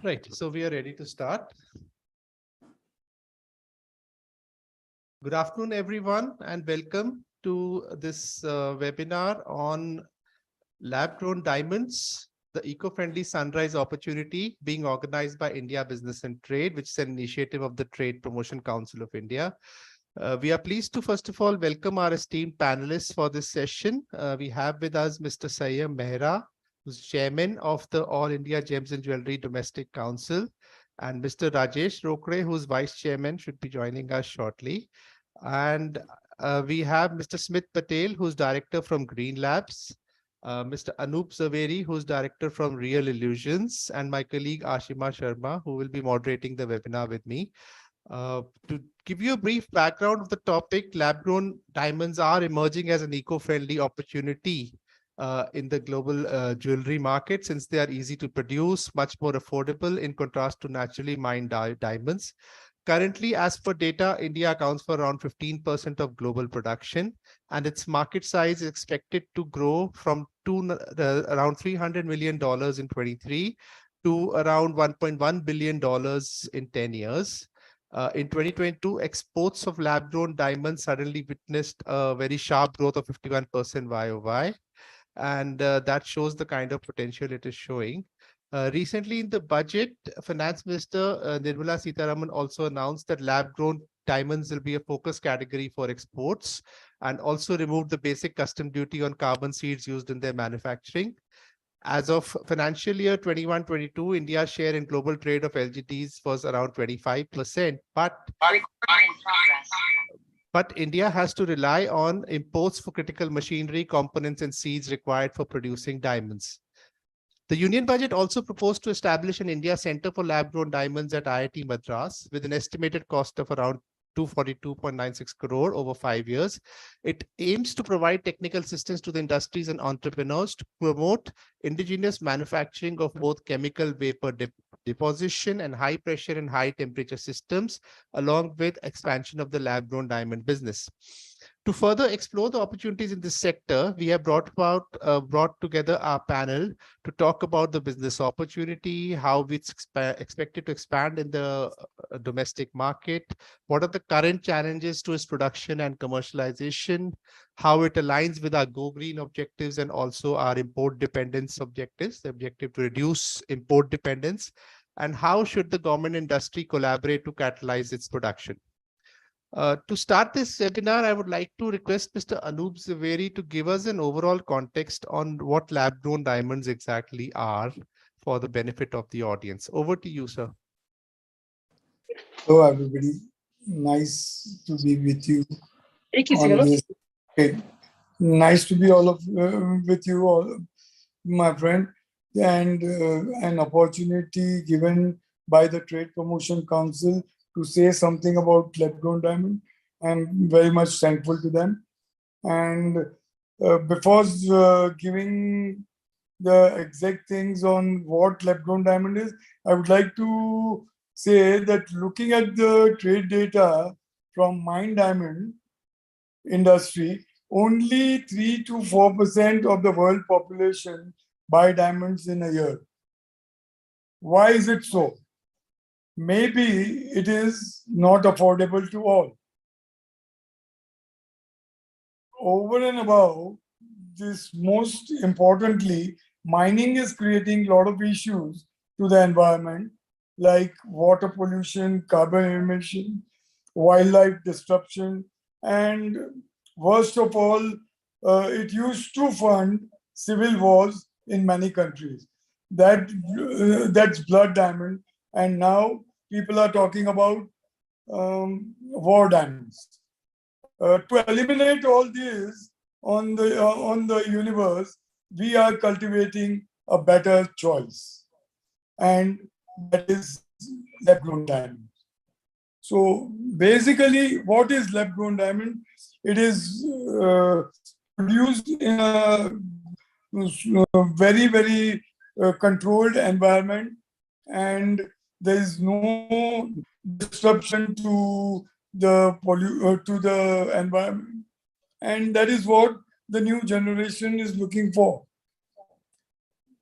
Right, so we are ready to start. Good afternoon, everyone, and welcome to this webinar on lab-grown diamonds, the eco-friendly sunrise opportunity being organized by India Business and Trade, which is an initiative of the Trade Promotion Council of India. We are pleased to, first of all, welcome our esteemed panelists for this session. We have with us Mr. Sayyam Mehra, who's chairman of the All India Gems and Jewellery Domestic Council, and Mr. Rajesh Rokre, who's vice chairman, should be joining us shortly. And we have Mr. Smith Patel, who's director from Green Labs, Mr. Anup Zaveri, who's director from Real Illusions, and my colleague Ashima Sharma, who will be moderating the webinar with me. To give you a brief background of the topic, lab-grown diamonds are emerging as an eco-friendly opportunity in the global jewelry market, since they are easy to produce, much more affordable in contrast to naturally mined diamonds. Currently, as per data, India accounts for around 15% of global production, and its market size is expected to grow from around $300 million in 23 to around $1.1 billion in 10 years. In 2022, exports of lab-grown diamonds suddenly witnessed a very sharp growth of 51% YOY, and that shows the kind of potential it is showing. Recently in the budget, Finance Minister Nirmala Sitharaman also announced that lab-grown diamonds will be a focus category for exports, and also removed the basic custom duty on carbon seeds used in their manufacturing. As of financial year 21-22, India's share in global trade of LGDs was around 25%, but India has to rely on imports for critical machinery, components, and seeds required for producing diamonds. The Union Budget also proposed to establish an India Center for Lab-Grown Diamonds at IIT Madras with an estimated cost of around 242.96 crore over 5 years. It aims to provide technical assistance to the industries and entrepreneurs to promote indigenous manufacturing of both chemical vapor deposition and high pressure and high temperature systems, along with expansion of the lab-grown diamond business. To further explore the opportunities in this sector, we have brought together our panel to talk about the business opportunity, how it's expected to expand in the domestic market, what are the current challenges to its production and commercialization, how it aligns with our Go Green objectives and also our import dependence objectives, the objective to reduce import dependence, and how should the government industry collaborate to catalyze its production. To start this webinar, I would like to request Mr. Anup Zaveri to give us an overall context on what lab-grown diamonds exactly are for the benefit of the audience. Over to you, sir. Hello, everybody. Nice to be with you. Okay. Nice to be with you all, my friend, and an opportunity given by the Trade Promotion Council to say something about lab-grown diamond. I'm very much thankful to them. And before giving the exact things on what lab-grown diamond is, I would like to say that looking at the trade data from mined diamond industry, only 3 to 4% of the world population buy diamonds in a year. Why is it so? Maybe it is not affordable to all. Over and above this, most importantly, mining is creating a lot of issues to the environment, like water pollution, carbon emission, wildlife disruption, and worst of all, it used to fund civil wars in many countries. That's blood diamond. And now people are talking about war diamonds. To eliminate all these on the universe, we are cultivating a better choice, and that is lab-grown diamond. So basically, what is lab-grown diamond? It is produced in a very, very controlled environment, and there is no disruption to the environment, and that is what the new generation is looking for.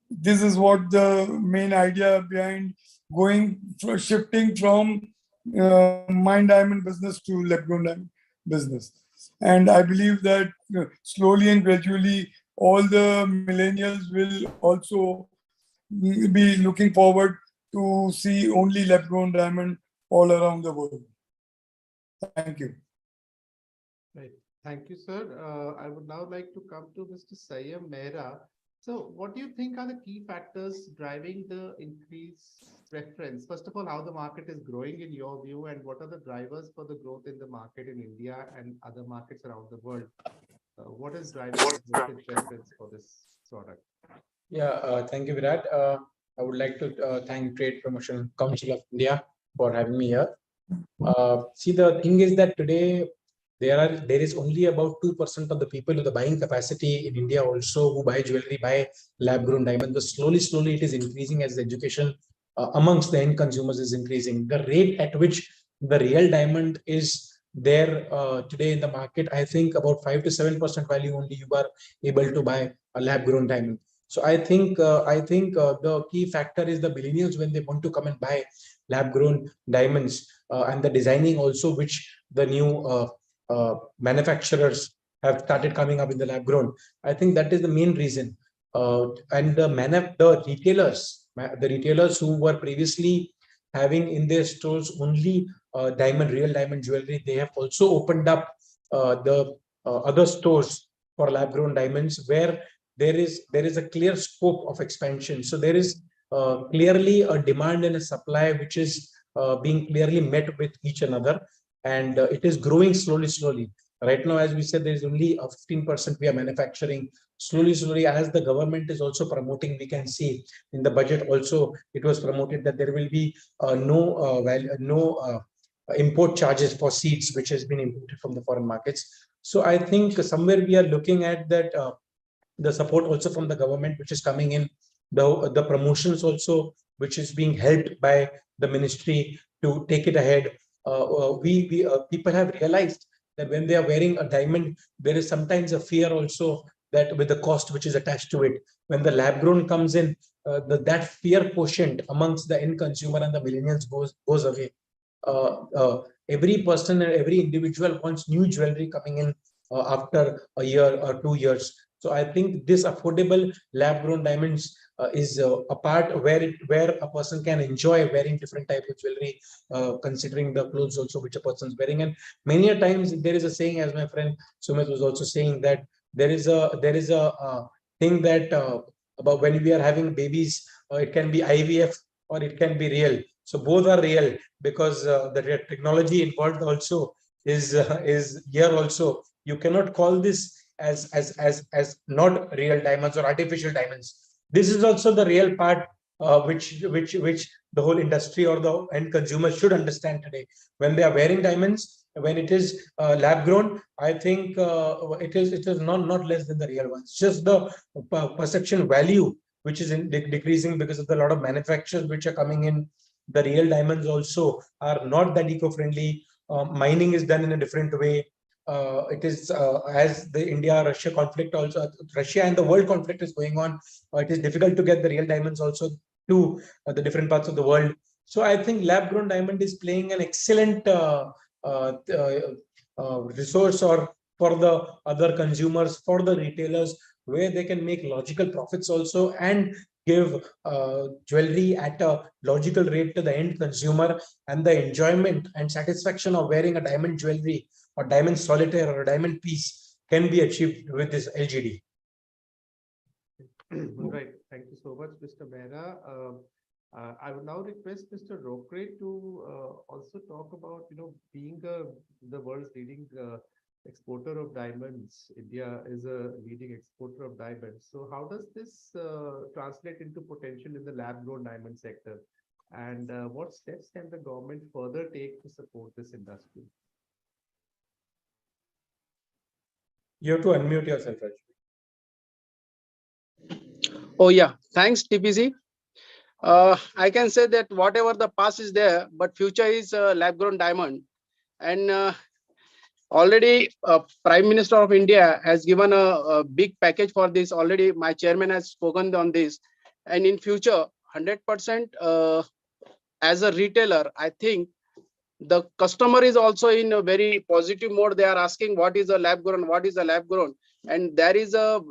this is what the main idea behind shifting from mine diamond business to lab-grown diamond business. And I believe that slowly and gradually, all the millennials will also be looking forward to see only lab-grown diamond all around the world. Thank you. Right. Thank you, sir. I would now like to come to Mr. Sayam Mehra. So what do you think are the key factors driving the increased preference? First of all, how the market is growing in your view, and what are the drivers for the growth in the market in India and other markets around the world? What is driving the growth in preference for this product? Yeah, thank you, Virat. I would like to thank Trade Promotion Council of India for having me here. See, the thing is that today there is only about 2% of the people with the buying capacity in India also who buy jewelry, buy lab-grown diamond. But slowly it is increasing as the education amongst the end consumers is increasing. The rate at which the real diamond is there today in the market, I think about 5 to 7% value only you are able to buy a lab-grown diamond. So I think the key factor is the millennials when they want to come and buy lab-grown diamonds and the designing also, which the new manufacturers have started coming up in the lab-grown. I think that is the main reason. And the retailers who were previously having in their stores only real diamond jewelry, they have also opened up the other stores for lab-grown diamonds where there is a clear scope of expansion. So there is clearly a demand and a supply which is being clearly met with each another, and it is growing slowly. Right now, as we said, there is only a 15% we are manufacturing. Slowly, as the government is also promoting, we can see in the budget also it was promoted that there will be no import charges for seeds which has been imported from the foreign markets. So I think somewhere we are looking at that. The support also from the government which is coming in, the promotions also which is being helped by the ministry to take it ahead. People have realized that when they are wearing a diamond, there is sometimes a fear also that with the cost which is attached to it. When the lab grown comes in, that fear quotient amongst the end consumer and the millennials goes away. Every person and every individual wants new jewelry coming in after a year or 2 years. So I think this affordable lab-grown diamonds is a part where a person can enjoy wearing different type of jewelry, considering the clothes also which a person is wearing. And many a times there is a saying, as my friend Sumit was also saying, that there is a thing that about when we are having babies, it can be IVF or it can be real. So both are real because the technology involved also is here also. You cannot call this as not real diamonds or artificial diamonds. This is also the real part which the whole industry or the end consumer should understand today. When they are wearing diamonds, when it is lab grown, I think it is not less than the real ones. Just the perception value which is decreasing because of the lot of manufacturers which are coming in. The real diamonds also are not that eco-friendly. Mining is done in a different way. It is as the India-Russia conflict also, Russia and the world conflict is going on. It is difficult to get the real diamonds also to the different parts of the world. So I think lab-grown diamond is playing an excellent resource or for the other consumers, for the retailers, where they can make logical profits also and give jewelry at a logical rate to the end consumer, and the enjoyment and satisfaction of wearing a diamond jewelry or diamond solitaire or a diamond piece can be achieved with this LGD. Right. Thank you so much, Mr. Mehra. I would now request Mr. Rokre to also talk about, being the world's leading exporter of diamonds. India is a leading exporter of diamonds. So how does this translate into potential in the lab-grown diamond sector? And what steps can the government further take to support this industry? You have to unmute yourself, Raj. Oh yeah, thanks TPC. I can say that whatever the past is there, but future is lab-grown diamond. And already Prime Minister of India has given a big package for this. Already my chairman has spoken on this. And in future, 100% as a retailer, I think the customer is also in a very positive mode. They are asking what is a lab grown, what is a lab grown, and there is a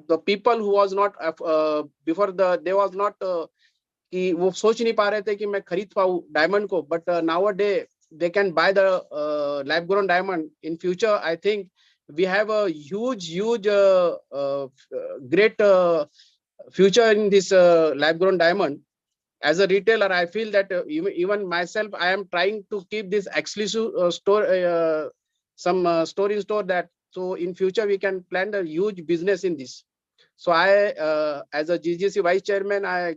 the people who was not before they was not कि वो सोच नहीं पा रहे थे कि मैं खरीद पाऊँ डायमंड को, but nowadays they can buy the lab grown diamond. In future, I think we have a huge great future in this lab grown diamond. As a retailer, I feel that even myself, I am trying to keep this exclusive store, some store in store, that so in future we can plan a huge business in this. So I, as a GGC vice chairman, I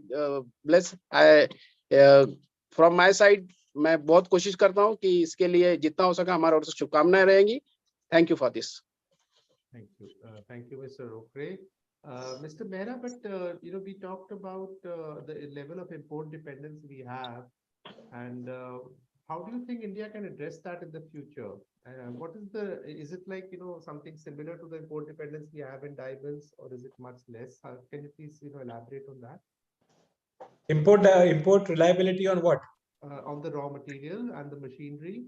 from my side, मैं बहुत कोशिश करता हूँ कि इसके लिए जितना हो सका हमारा ओर से शुभकामनाएं रहेंगी. Thank you for this. Thank you, Mr. Rokre. Mr. Mehra, but we talked about the level of import dependence we have, and how do you think India can address that in the future? What is it like, something similar to the import dependence we have in diamonds, or is it much less? Can you please, elaborate on that? Import reliability on what? On the raw material and the machinery.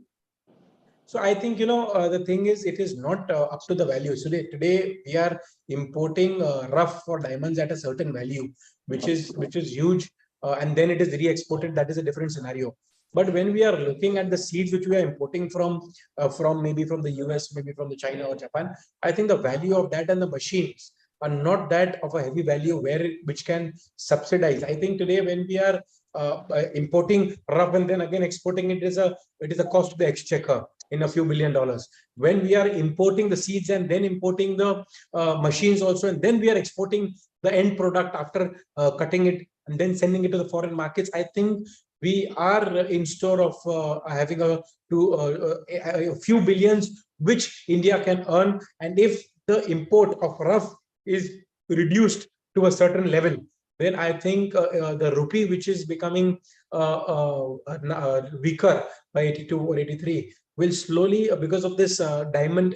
So I think, the thing is, it is not up to the value. So today we are importing rough for diamonds at a certain value, which is huge, and then it is re-exported. That is a different scenario. But when we are looking at the seeds which we are importing from maybe from the US, maybe from the China or Japan, I think the value of that and the machines are not that of a heavy value which can subsidize. I think today when we are importing rough and then again exporting, it is a cost to the exchequer in a few $1 billion. When we are importing the seeds and then importing the machines also, and then we are exporting the end product after cutting it and then sending it to the foreign markets, I think we are in store of having a few billions which India can earn. And if the import of rough is reduced to a certain level, then I think the rupee, which is becoming weaker by 82 or 83, will slowly, because of this diamond,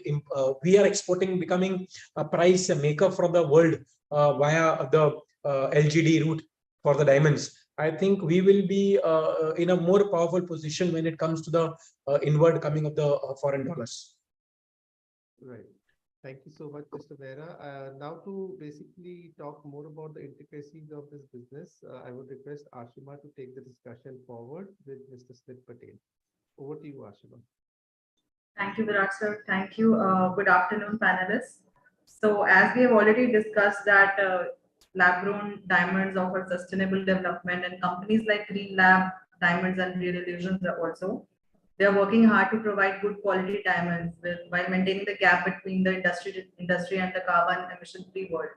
we are exporting, becoming a price maker for the world via the LGD route for the diamonds. I think we will be in a more powerful position when it comes to the inward coming of the foreign dollars. Right. Thank you so much, Mr. Mehra. Now to basically talk more about the intricacies of this business, I would request Ashima to take the discussion forward with Mr. Smith Patel. Over to you, Ashima. Thank you, Virat sir. Thank you. Good afternoon, panelists. So as we have already discussed that lab-grown diamonds offer sustainable development, and companies like Green Lab Diamonds and Real Illusions are also, they are working hard to provide good quality diamonds while maintaining the gap between the industry and the carbon emission-free world.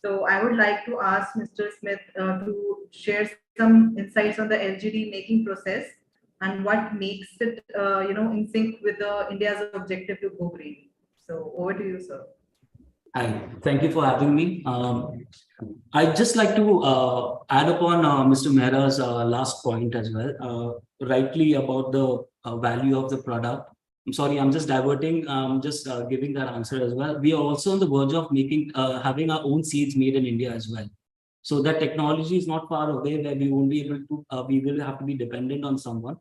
So I would like to ask Mr. Smith to share some insights on the LGD making process and what makes it, in sync with India's objective to go green. So over to you, sir. Hi, thank you for having me. I'd just like to add upon Mr. Mehra's last point as well, rightly about the value of the product. I'm sorry, I'm just diverting, just giving that answer as well. We are also on the verge of making, having our own seeds made in India as well. So that technology is not far away where we won't be able to, we will have to be dependent on someone.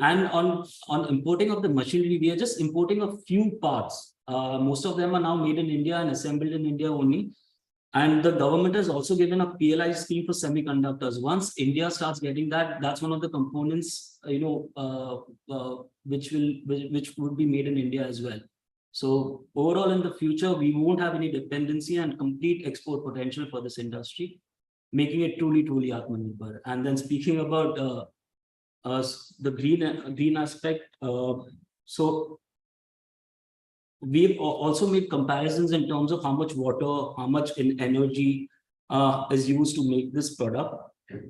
And on importing of the machinery, we are just importing a few parts. Most of them are now made in India and assembled in India only. And the government has also given a PLI scheme for semiconductors. Once India starts getting that, that's one of the components, which would be made in India as well. So overall, in the future, we won't have any dependency and complete export potential for this industry, making it truly Atmanirbhar. And then speaking about the green aspect, so we've also made comparisons in terms of how much water, how much energy is used to make this product.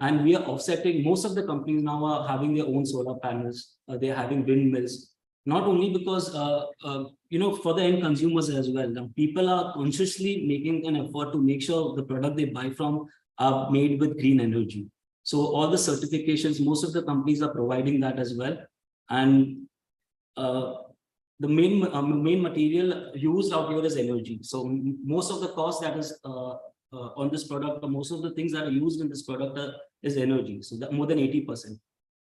And we are offsetting, most of the companies now are having their own solar panels, they're having windmills, not only because, for the end consumers as well. Now, people are consciously making an effort to make sure the product they buy from are made with green energy. So all the certifications, most of the companies are providing that as well. And the main material used out here is energy. So most of the cost that is on this product, or most of the things that are used in this product is energy. So that more than 80%.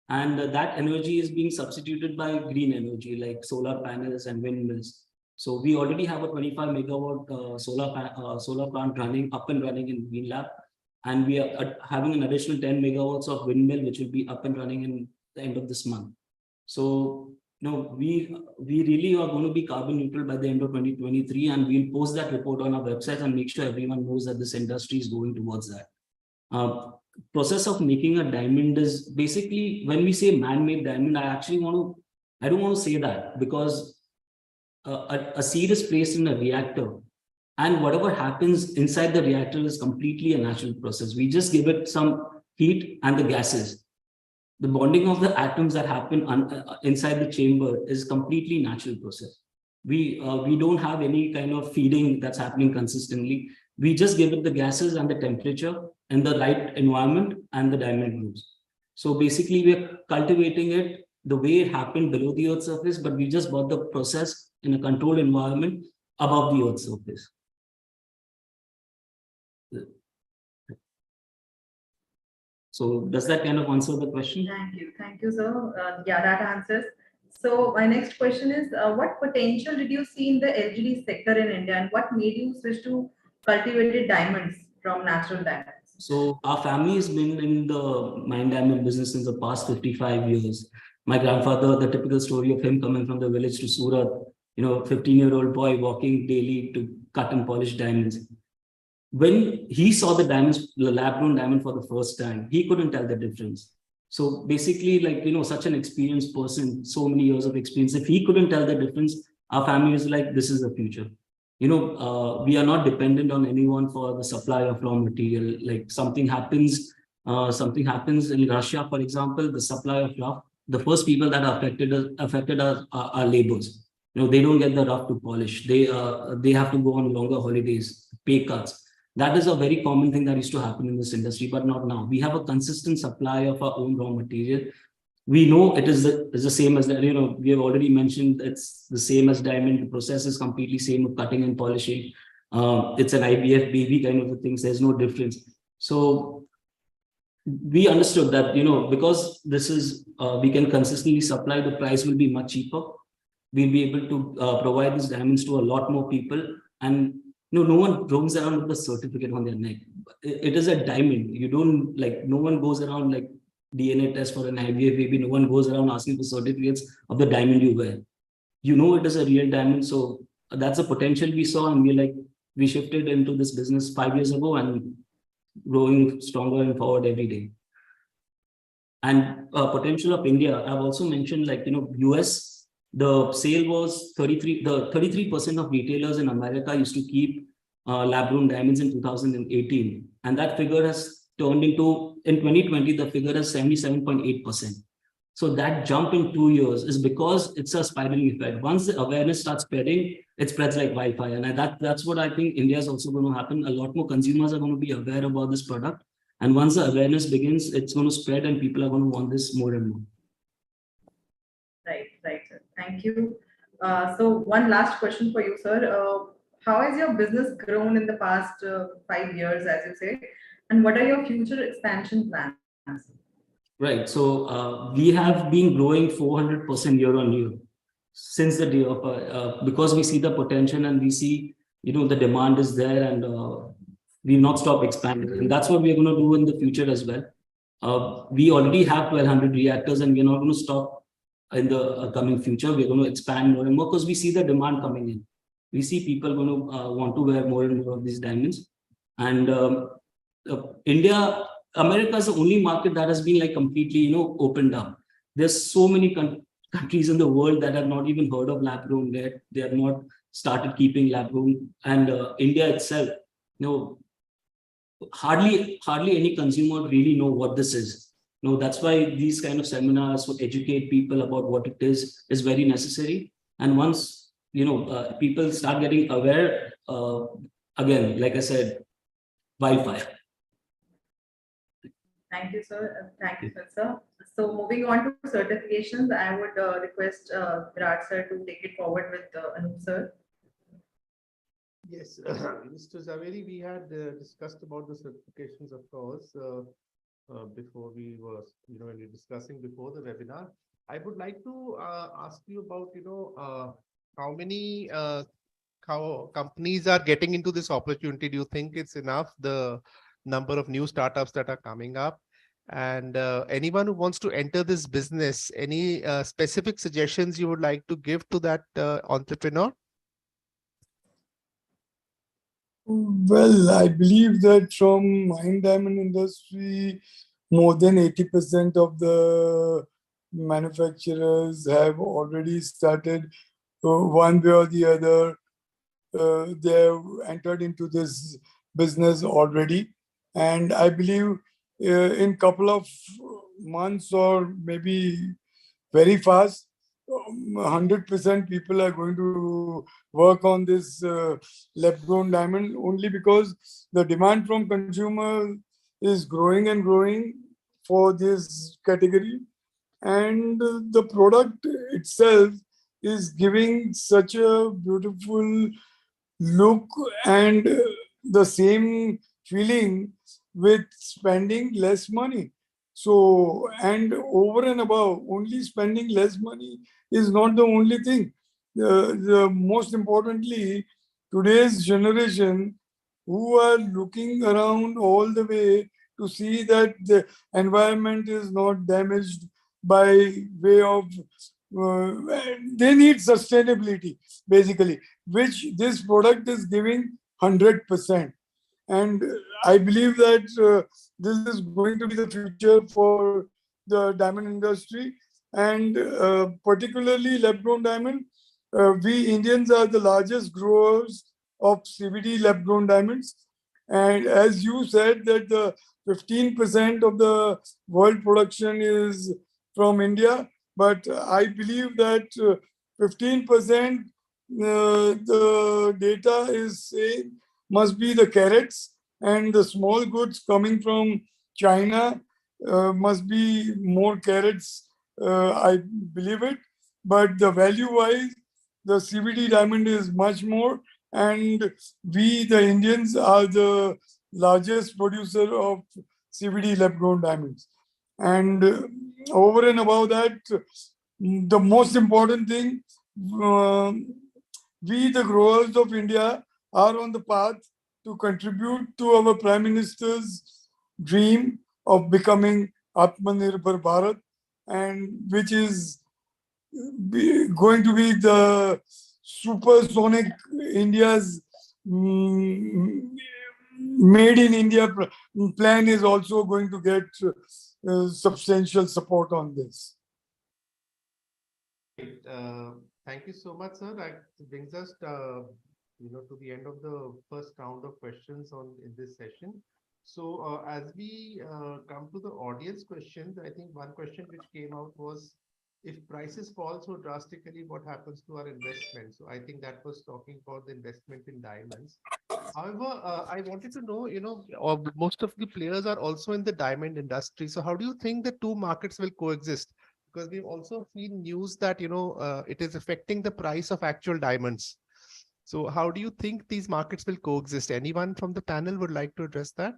And that energy is being substituted by green energy like solar panels and windmills. So we already have a 25 megawatt solar plant up and running in Green Lab. And we are having an additional 10 megawatts of windmill, which will be up and running in the end of this month. So, we really are going to be carbon neutral by the end of 2023, and we'll post that report on our website and make sure everyone knows that this industry is going towards that. Process of making a diamond is basically, when we say man-made diamond, I don't want to say that, because a seed is placed in a reactor, and whatever happens inside the reactor is completely a natural process. We just give it some heat and the gases. The bonding of the atoms that happen inside the chamber is completely natural process. We don't have any kind of feeding that's happening consistently. We just give it the gases and the temperature and the right environment, and the diamond grows. So basically, we're cultivating it the way it happened below the Earth's surface, but we just brought the process in a controlled environment above the Earth's surface. So does that kind of answer the question? Thank you, sir. Yeah, that answers. So my next question is, what potential did you see in the LGD sector in India, and what made you switch to cultivated diamonds from natural diamonds? So our family has been in the mine diamond business since the past 55 years. My grandfather, the typical story of him coming from the village to Surat, 15-year-old boy walking daily to cut and polish diamonds. When he saw the diamonds, the lab-grown diamond for the first time, he couldn't tell the difference. So basically, such an experienced person, so many years of experience, if he couldn't tell the difference, our family is like, this is the future. We are not dependent on anyone for the supply of raw material. Like something happens in Russia, for example, the supply of rough, the first people that are affected are laborers. They don't get the rough to polish. They have to go on longer holidays, pay cuts. That is a very common thing that used to happen in this industry, but not now. We have a consistent supply of our own raw material. We know it is the same as that. We have already mentioned it's the same as diamond. The process is completely same of cutting and polishing. It's an IVF baby kind of a thing. There's no difference. So we understood that because this is we can consistently supply, the price will be much cheaper. We'll be able to provide these diamonds to a lot more people, and no one roams around with a certificate on their neck. It is a diamond. You don't no one goes around like DNA test for an IVF baby. No one goes around asking for certificates of the diamond you wear. It is a real diamond. So that's a potential we saw, and we shifted into this business 5 years ago and growing stronger and forward every day. And potential of India, I've also mentioned US. The sale was 33% of retailers in America used to keep lab-grown diamonds in 2018. And that figure has turned into, in 2020, the figure is 77.8%. So that jump in 2 years is because it's a spiraling effect. Once the awareness starts spreading, it spreads like wildfire. And that's what I think India is also going to happen. A lot more consumers are going to be aware about this product. And once the awareness begins, it's going to spread and people are going to want this more and more. Right, sir. Thank you. So one last question for you, sir. How has your business grown in the past 5 years, as you say, and what are your future expansion plans? Right. So we have been growing 400% year on year since the day of, because we see the potential and we see, the demand is there, and we've not stopped expanding. And that's what we're going to do in the future as well. We already have 1,200 reactors, and we're not going to stop in the coming future. We're going to expand more and more because we see the demand coming in. We see people going to want to wear more and more of these diamonds. And America is the only market that has been completely, opened up. There's so many countries in the world that have not even heard of lab grown yet. They have not started keeping lab grown. And India itself, hardly any consumer really know what this is. That's why these kind of seminars to educate people about what it is very necessary. And once people start getting aware, again, like I said, wildfire. Thank you, sir. Thank you, sir. So moving on to certifications, I would request Virat sir to take it forward with Anup sir. Yes, Mr. Zaveri, we had discussed about the certifications, of course, before we were, when we were discussing before the webinar. I would like to ask you about, how many how companies are getting into this opportunity. Do you think it's enough, the number of new startups that are coming up? And anyone who wants to enter this business, any specific suggestions you would like to give to that entrepreneur? Well, I believe that from mine diamond industry, more than 80% of the manufacturers have already started one way or the other. They have entered into this business already. And I believe in couple of months or maybe very fast, 100% people are going to work on this lab-grown diamond only because the demand from consumer is growing and growing for this category, and the product itself is giving such a beautiful look and the same feeling with spending less money. So, and over and above, only spending less money is not the only thing. The most importantly, today's generation who are looking around all the way to see that the environment is not damaged by way of they need sustainability basically, which this product is giving 100%. And I believe that this is going to be the future for the diamond industry, and particularly lab-grown diamond. We Indians are the largest growers of CVD lab-grown diamonds. And as you said that the 15% of the world production is from India, but I believe that 15% the data is saying must be the carats, and the small goods coming from China must be more carats, I believe it. But the value-wise, the CVD diamond is much more, and we, the Indians, are the largest producer of CVD lab-grown diamonds. And over and above that, the most important thing, we, the growers of India, are on the path to contribute to our Prime Minister's dream of becoming Atmanirbhar Bharat, and which is going to be the supersonic India's made in India plan is also going to get substantial support on this. Thank you so much, sir. That brings us, to the end of the first round of questions in this session. So, as we come to the audience questions, I think one question which came out was, if prices fall so drastically, what happens to our investment? So, I think that was talking about the investment in diamonds. However, I wanted to know, most of the players are also in the diamond industry. So, how do you think the two markets will coexist? Because we've also seen news that, it is affecting the price of actual diamonds. So how do you think these markets will coexist? Anyone from the panel would like to address that?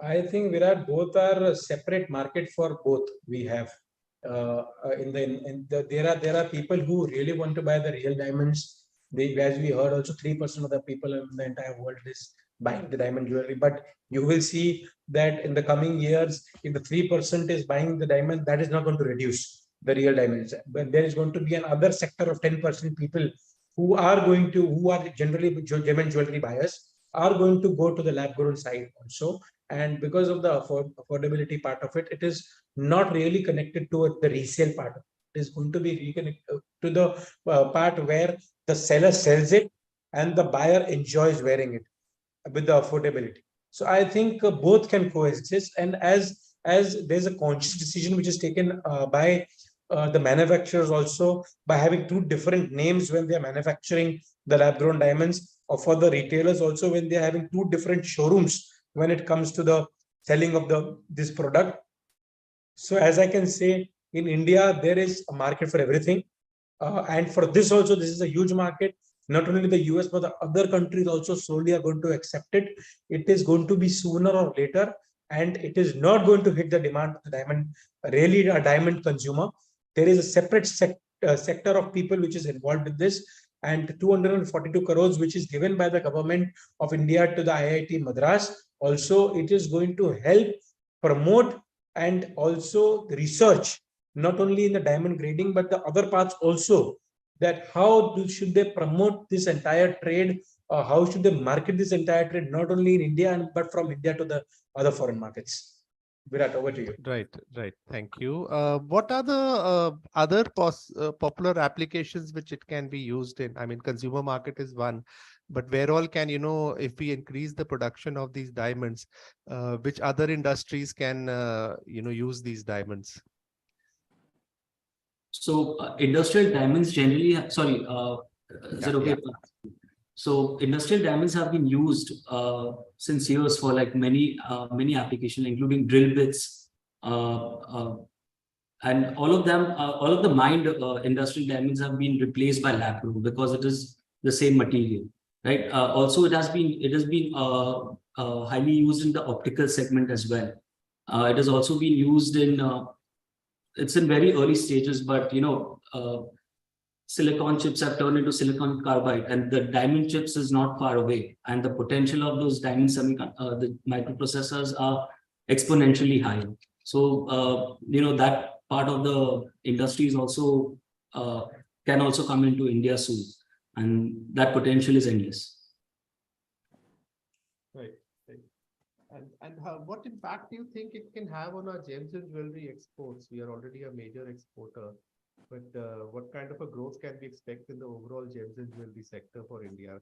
I think Virat, both are a separate market for both. We have there are people who really want to buy the real diamonds. As we heard, also 3% of the people in the entire world is buying the diamond jewelry. But you will see that in the coming years, if the 3% is buying the diamond, that is not going to reduce the real diamonds. But there is going to be another sector of 10% people who are generally diamond jewelry buyers, are going to go to the lab-grown side also. And because of the affordability part of it, it is not really connected to the resale part. It is going to be reconnected to the part where the seller sells it and the buyer enjoys wearing it with the affordability. So I think both can coexist. And as there's a conscious decision which is taken by the manufacturers also, by having two different names when they are manufacturing the lab-grown diamonds, or for the retailers also when they are having two different showrooms when it comes to the selling of this product. So as I can say, in India, there is a market for everything. And for this also, this is a huge market. not only the US, but the other countries also slowly are going to accept it. It is going to be sooner or later, and it is not going to hit the demand of the diamond, really a diamond consumer. There is a separate sector of people which is involved with this, and 242 crores, which is given by the government of India to the IIT Madras. Also, it is going to help promote and also research, not only in the diamond grading, but the other parts also, that should they promote this entire trade, or how should they market this entire trade, not only in India, but from India to the other foreign markets. Virat, over to you. Right. Thank you. What are the other popular applications which it can be used in? I mean, consumer market is one, but where all can, if we increase the production of these diamonds, which other industries can, use these diamonds? So industrial diamonds generally, is it okay? So industrial diamonds have been used since years for like many applications, including drill bits, and all of them, all of the mined industrial diamonds have been replaced by lab grown because it is the same material, right? Also, it has been highly used in the optical segment as well. It has also been used in it's in very early stages, but silicon chips have turned into silicon carbide, and the diamond chips is not far away, and the potential of those diamond the microprocessors are exponentially higher. So that part of the industry is also can also come into India soon, and that potential is endless. Right. And what impact do you think it can have on our gems and jewelry exports? We are already a major exporter, but what kind of a growth can we expect in the overall gems and jewelry sector for India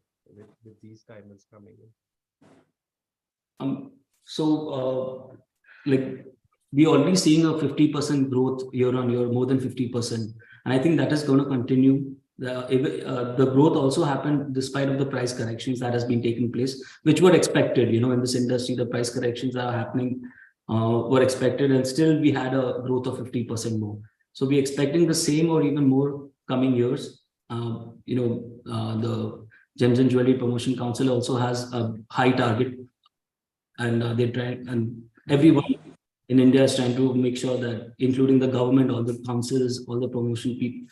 with these diamonds coming in? Like we're already seeing a 50% growth year on year, more than 50%, and I think that is going to continue. The growth also happened despite of the price corrections that has been taking place, which were expected. In this industry, the price corrections that are happening were expected, and still we had a growth of 50% more. So we're expecting the same or even more coming years. The Gems and Jewelry Promotion Council also has a high target, and they're trying, and everyone in India is trying to make sure that, including the government, all the councils, all the promotion people,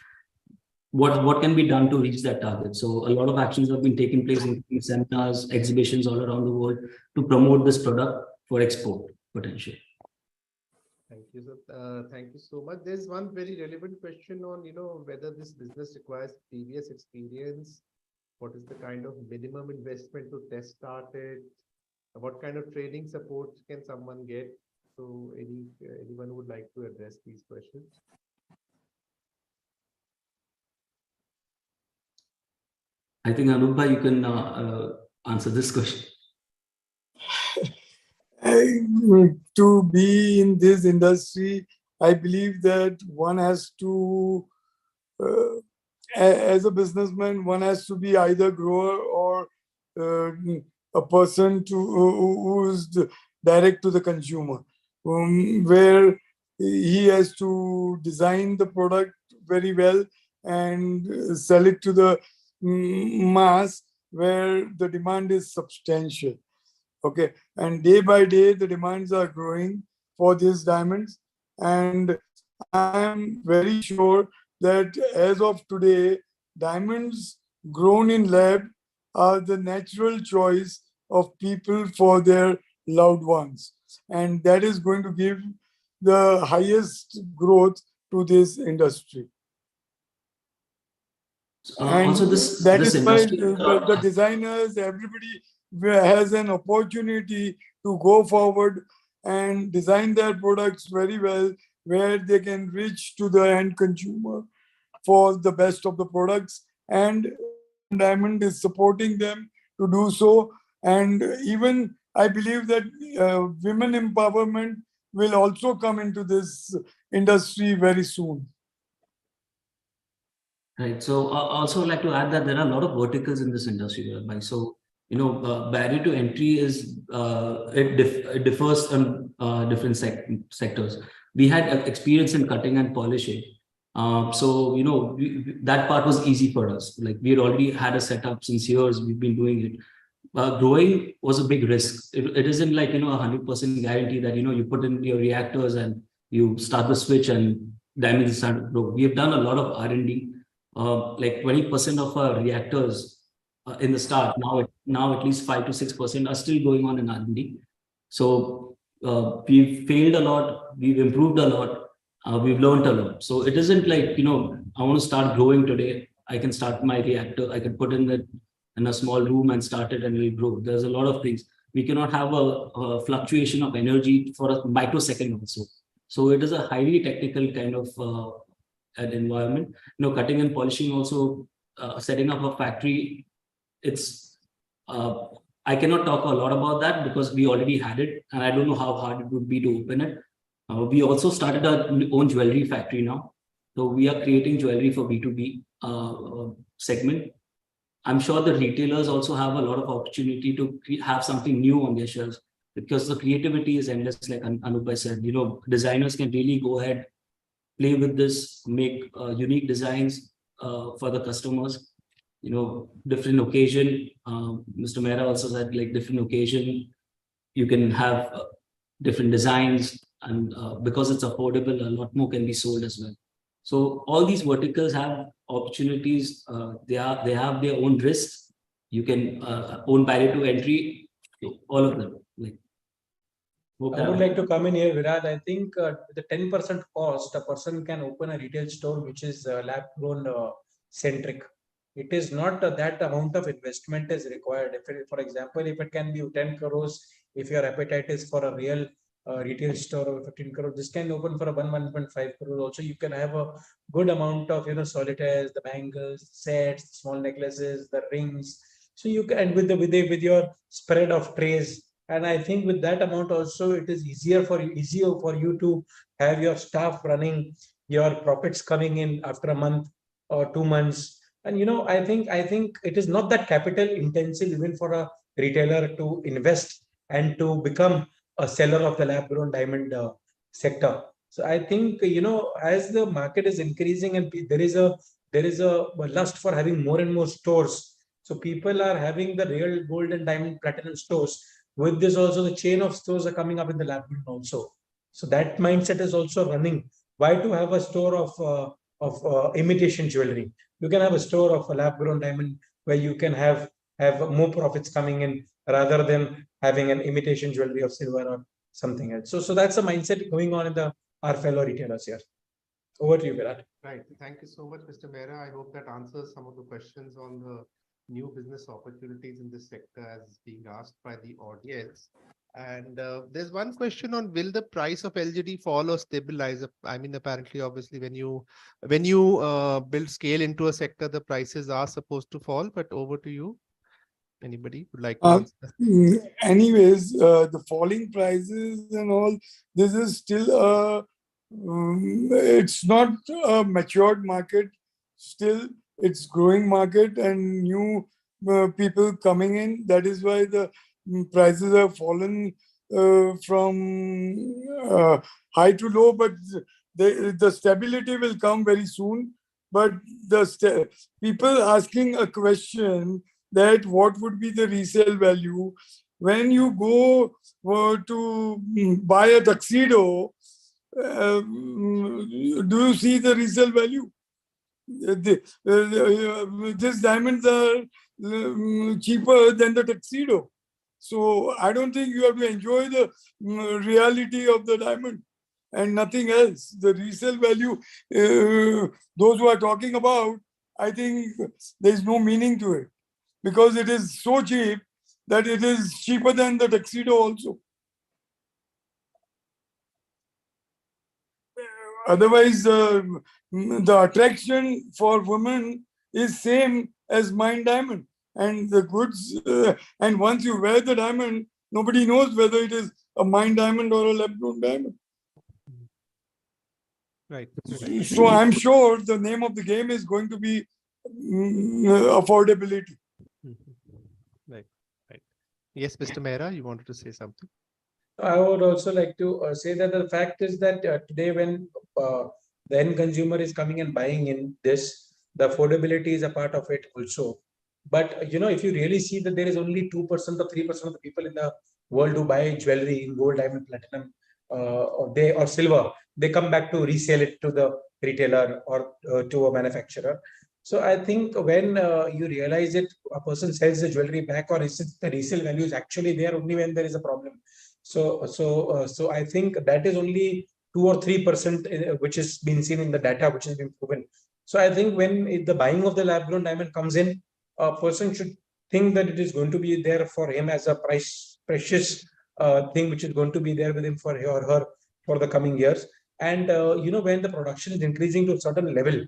what can be done to reach that target. So a lot of actions have been taking place, including seminars, exhibitions all around the world to promote this product for export potential. Thank you, sir. Thank you so much. There's one very relevant question on, whether this business requires previous experience. What is the kind of minimum investment to test start it? What kind of training support can someone get? So anyone would like to address these questions? I think Anubha, you can answer this question. To be in this industry, I believe that one has to, as a businessman, one has to be either grower or a person who is direct to the consumer, where he has to design the product very well and sell it to the mass where the demand is substantial. Okay, and day by day the demands are growing for these diamonds, and I am very sure that as of today, diamonds grown in lab are the natural choice of people for their loved ones, and that is going to give the highest growth to this industry. Also, that is why the designers, everybody has an opportunity to go forward and design their products very well, where they can reach to the end consumer for the best of the products, and Diamond is supporting them to do so. And even I believe that women empowerment will also come into this industry very soon. Right. So also like to add that there are a lot of verticals in this industry. So, barrier to entry is, it differs on different sectors. We had experience in cutting and polishing, So, that part was easy for us. Like we had already had a setup since years, we've been doing it. Growing was a big risk. It isn't like, 100% guarantee that, you put in your reactors and you start the switch and diamonds start to grow. We have done a lot of R&D. Like 20% of our reactors in the start, now at least 5 to 6% are still going on in R&D. So we've failed a lot, we've improved a lot, we've learned a lot. So it isn't like, I want to start growing today. I can start my reactor, I can put in a small room and start it and it will grow. There's a lot of things. We cannot have a fluctuation of energy for a microsecond also. So it is a highly technical kind of an environment. Cutting and polishing also, setting up a factory, it's I cannot talk a lot about that because we already had it and I don't know how hard it would be to open it. We also started our own jewelry factory now. So we are creating jewelry for B2B segment. I'm sure the retailers also have a lot of opportunity to have something new on their shelves because the creativity is endless, like Anupai said. Designers can really go ahead, play with this, make unique designs for the customers. Different occasion. Mr. Mehra also said, like, different occasion, you can have different designs, and because it's affordable, a lot more can be sold as well. So all these verticals have opportunities. They have their own risks. You can own barrier to entry, all of them. I would like to come in here, Virat. I think the 10% cost, a person can open a retail store which is lab grown centric. It is not that amount of investment is required. For example, if it can be 10 crores, if your appetite is for a real retail store of 15 crores, this can open for a 1.5 crores. Also, you can have a good amount of solitaires, the bangles, sets, small necklaces, the rings. So you can, and with your spread of trays. And I think with that amount also, it is easier for you to have your staff running, your profits coming in after a month or 2 months. And I think it is not that capital intensive even for a retailer to invest and to become a seller of the lab grown diamond sector. So I think as the market is increasing and there is a lust for having more and more stores. So people are having the real gold and diamond platinum stores. With this also, the chain of stores are coming up in the lab grown also. So that mindset is also running. Why to have a store of imitation jewelry? You can have a store of a lab grown diamond where you can have more profits coming in rather than having an imitation jewelry of silver or something else. So that's a mindset going on in our fellow retailers here. Over to you, Virat. Right. Thank you so much, Mr. Mehra. I hope that answers some of the questions on the new business opportunities in this sector as being asked by the audience. And there's one question on, will the price of LGD fall or stabilize? I mean, apparently, obviously, when you build scale into a sector, the prices are supposed to fall. But over to you. Anybody would like to answer? Anyways, the falling prices and all, this is still it's not a matured market. Still, it's growing market and new people coming in. That is why the prices have fallen from high to low, but the stability will come very soon. But the people asking a question that what would be the resale value when you go to buy a tuxedo, do you see the resale value? These diamonds are cheaper than the tuxedo. So I don't think you have to enjoy the reality of the diamond and nothing else. The resale value, those who are talking about, I think there is no meaning to it because it is so cheap that it is cheaper than the tuxedo also. Otherwise, the attraction for women is same as mine diamond, and the goods. And once you wear the diamond, nobody knows whether it is a mine diamond or a lab-grown diamond. Right. So I'm sure the name of the game is going to be affordability. Right. Right. Yes, Mr. Mehra, you wanted to say something? I would also like to say that the fact is that today when the end consumer is coming and buying in this. The affordability is a part of it also. But if you really see that there is only 2% or 3% of the people in the world who buy jewelry in gold, diamond, platinum, or silver, they come back to resell it to the retailer or to a manufacturer. So I think when you realize it, a person sells the jewelry back, or is the resale value is actually there only when there is a problem. So I think that is only 2 or 3% which has been seen in the data, which has been proven. So I think when the buying of the lab-grown diamond comes in, a person should think that it is going to be there for him as a precious thing, which is going to be there with him for him or her for the coming years. And when the production is increasing to a certain level,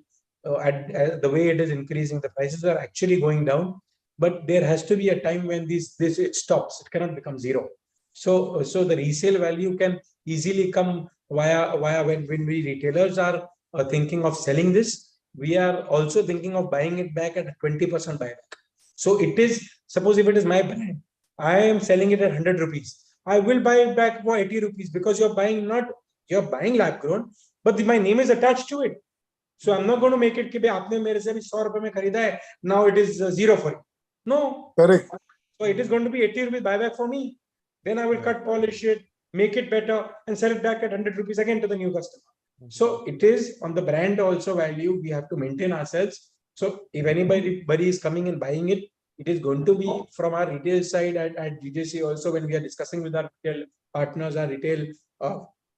at the way it is increasing, the prices are actually going down. But there has to be a time when this it stops. It cannot become zero. So the resale value can easily come via when we retailers are thinking of selling this. We are also thinking of buying it back at a 20% buyback. So it is, suppose if it is my brand, I am selling it at 100 rupees. I will buy it back for 80 rupees because you're buying lab grown, but my name is attached to it. So I'm not going to make it कि आपने मेरे से भी 100 रुपए में खरीदा है, now it is zero for you. No. Correct. So it is going to be 80 rupees buyback for me. Then I will cut, polish it, make it better, and sell it back at 100 rupees again to the new customer. So it is on the brand also value. We have to maintain ourselves. So if anybody is coming and buying it, it is going to be from our retail side at GJC also. When we are discussing with our retail partners, our retail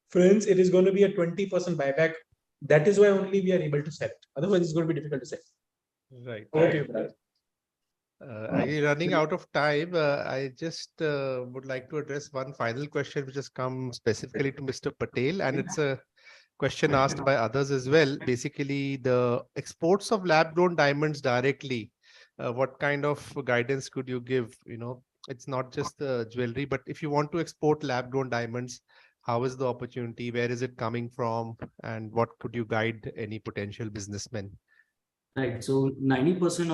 friends, it is going to be a 20% buyback. That is why only we are able to sell it. Otherwise, it's going to be difficult to sell. Right. Okay. Running out of time, I just would like to address one final question, which has come specifically to Mr. Patel, and it's a question asked by others as well. Basically, the exports of lab-grown diamonds directly, what kind of guidance could you give? It's not just the jewelry, but if you want to export lab-grown diamonds, how is the opportunity? Where is it coming from? And what could you guide any potential businessmen? Right. So 90%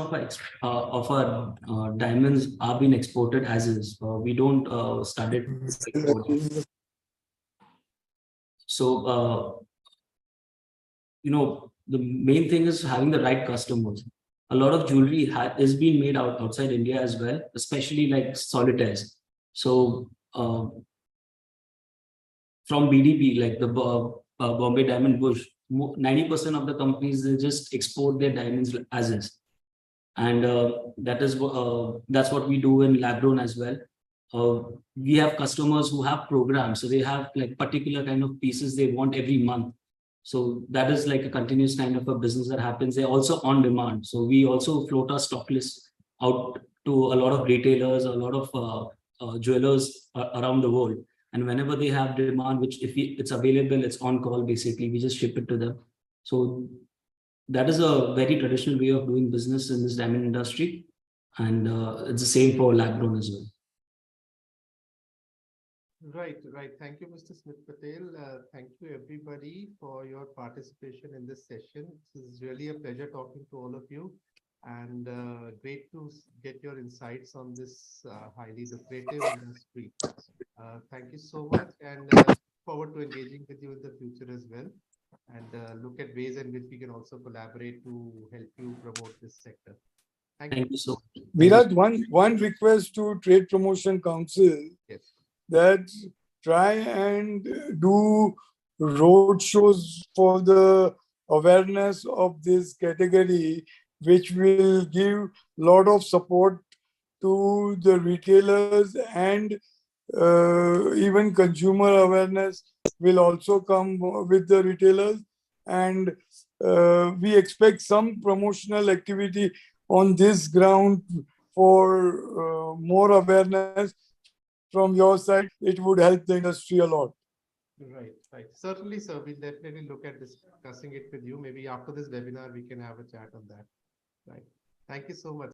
of our diamonds are being exported as is. We don't start it. So the main thing is having the right customers. A lot of jewelry is being made outside India as well, especially like solitaires. So from BDP, like the Bombay Diamond Bush, 90% of the companies, they just export their diamonds as is. And that's what we do in lab-grown as well. We have customers who have programs, so they have like particular kind of pieces they want every month. So that is like a continuous kind of a business that happens. They're also on demand. So we also float our stock list out to a lot of retailers, a lot of jewelers around the world. And whenever they have demand, which if it's available, it's on call, basically, we just ship it to them. So that is a very traditional way of doing business in this diamond industry. And it's the same for lab-grown as well. Right. Thank you, Mr. Smith Patel. Thank you, everybody, for your participation in this session. This is really a pleasure talking to all of you, and great to get your insights on this highly lucrative industry. Thank you so much, and look forward to engaging with you in the future as well, and look at ways in which we can also collaborate to help you promote this sector. Thank you so much. Virat, one request to Trade Promotion Council. Yes. That try and do road shows for the awareness of this category, which will give a lot of support to the retailers, and even consumer awareness will also come with the retailers. And we expect some promotional activity on this ground for more awareness from your side. It would help the industry a lot. Right. Certainly, sir. We'll definitely look at discussing it with you. Maybe after this webinar, we can have a chat on that. Right. Thank you so much.